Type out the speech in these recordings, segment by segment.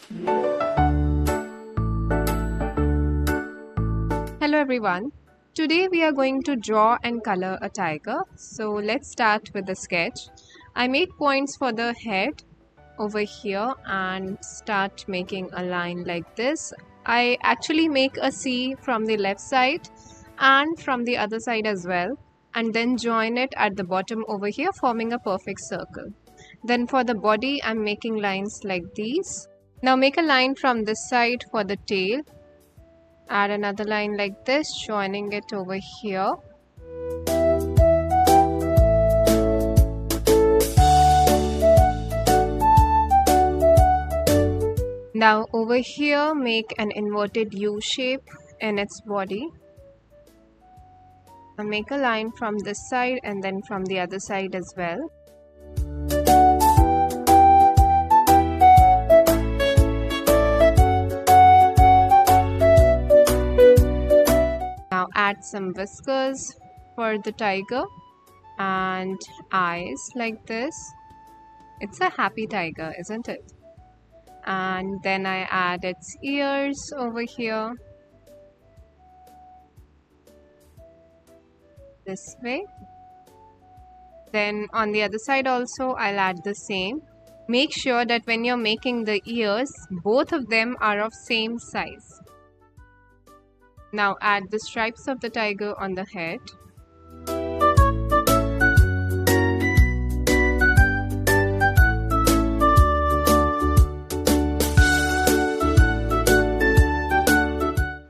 Hello everyone. Today we are going to draw and color a tiger. So let's start with the sketch. I made points for the head over here and start making a line like this. I actually make a C from the left side and from the other side as well, and then join it at the bottom over here, forming a perfect circle. Then for the body, I'm making lines like these. Now make a line from this side for the tail. Add another line like this, joining it over here. Now over here, make an inverted U shape in its body. And make a line from this side and then from the other side as well. Now add some whiskers for the tiger and eyes like this. It's a happy tiger, isn't it? And then I add its ears over here. This way. Then on the other side also I'll add the same. Make sure that when you're making the ears, both of them are of same size. Now add the stripes of the tiger on the head.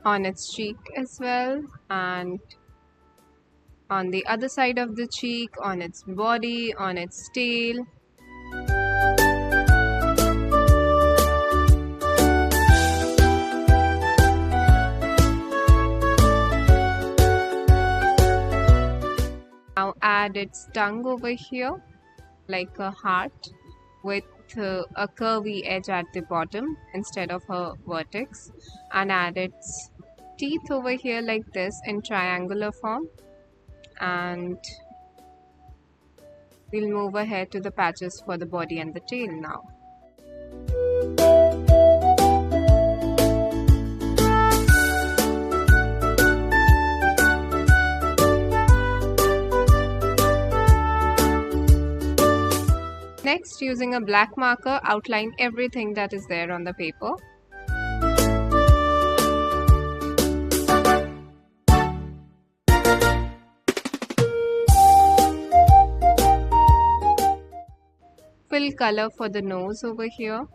On its cheek as well, and on the other side of the cheek, on its body, on its tail. Now add its tongue over here like a heart with a curvy edge at the bottom instead of a vertex, and add its teeth over here like this in triangular form. And we'll move ahead to the patches for the body and the tail now. Next, using a black marker, outline everything that is there on the paper. Fill color for the nose over here.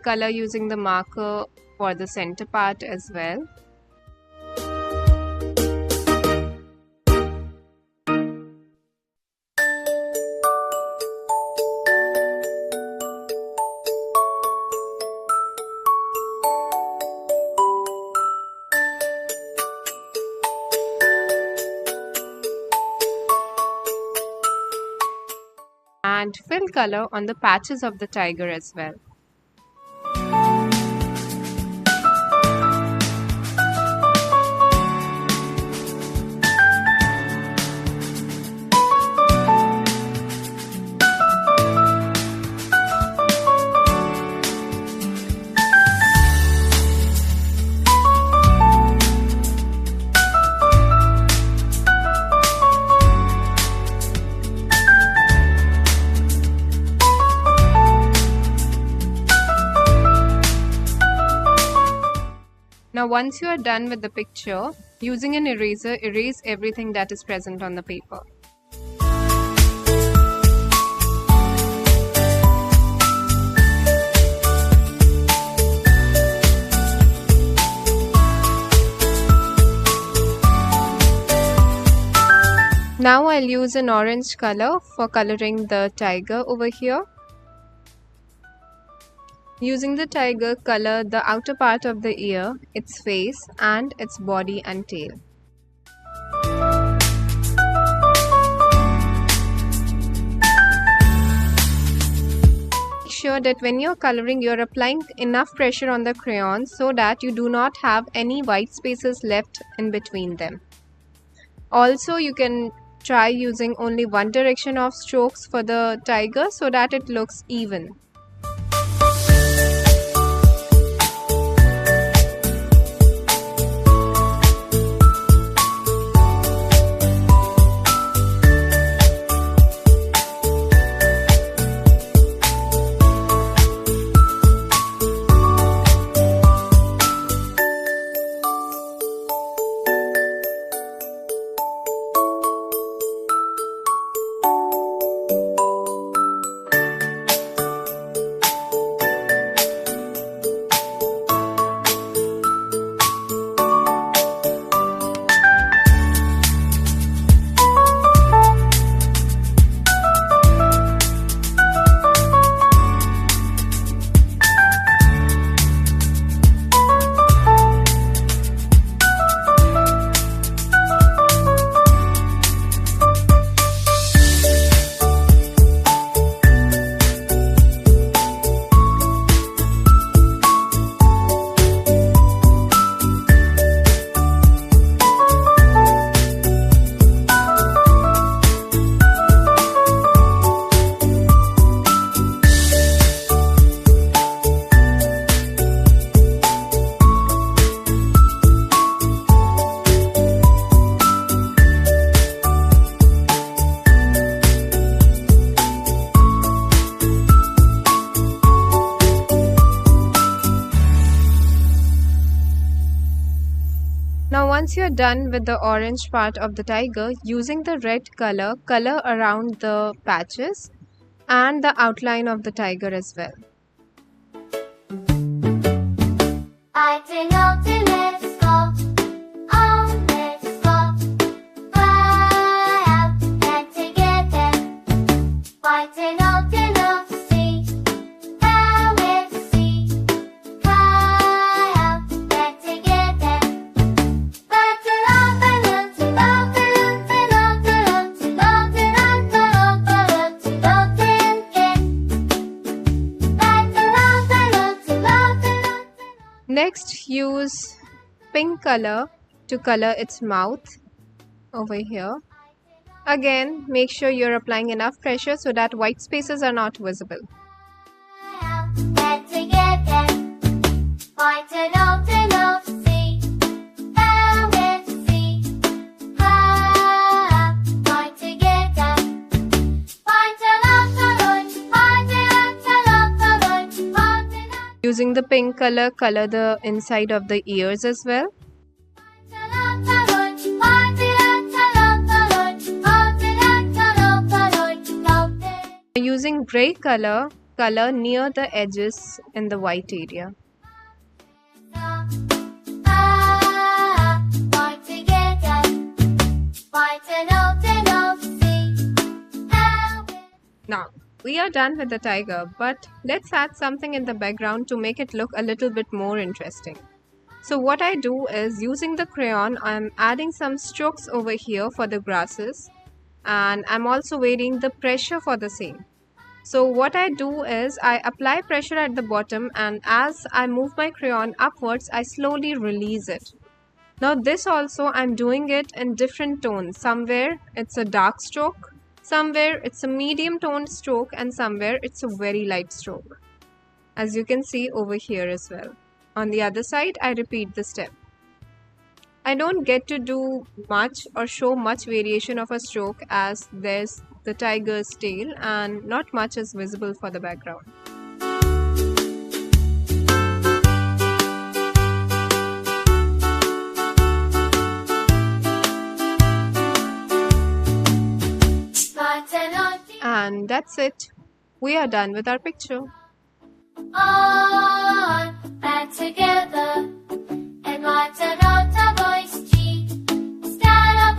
Color using the marker for the center part as well. And fill color on the patches of the tiger as well. Now once you are done with the picture, using an eraser, erase everything that is present on the paper. Now I'll use an orange color for coloring the tiger over here. Using the tiger, color the outer part of the ear, its face, and its body and tail. sure that when you're coloring, you're applying enough pressure on the crayon so that you do not have any white spaces left in between them. Also, you can try using only one direction of strokes for the tiger so that it looks even. Now once you're done with the orange part of the tiger, using the red color, color around the patches and the outline of the tiger as well. Next, use pink color to color its mouth over here. Again, make sure you're applying enough pressure so that white spaces are not visible. Using the pink color, color the inside of the ears as well. Using gray color, color near the edges in the white area. Now, we are done with the tiger, but let's add something in the background to make it look a little bit more interesting. So what I do is, using the crayon, I'm adding some strokes over here for the grasses, and I'm also varying the pressure for the same. So what I do is, I apply pressure at the bottom, and as I move my crayon upwards, I slowly release it. Now this also, I'm doing it in different tones. Somewhere it's a dark stroke, somewhere it's a medium toned stroke, and somewhere it's a very light stroke, as you can see over here as well. On the other side, I repeat the step. I don't get to do much or show much variation of a stroke, as there's the tiger's tail and not much is visible for the background. And that's it. We are done with our picture. On and together and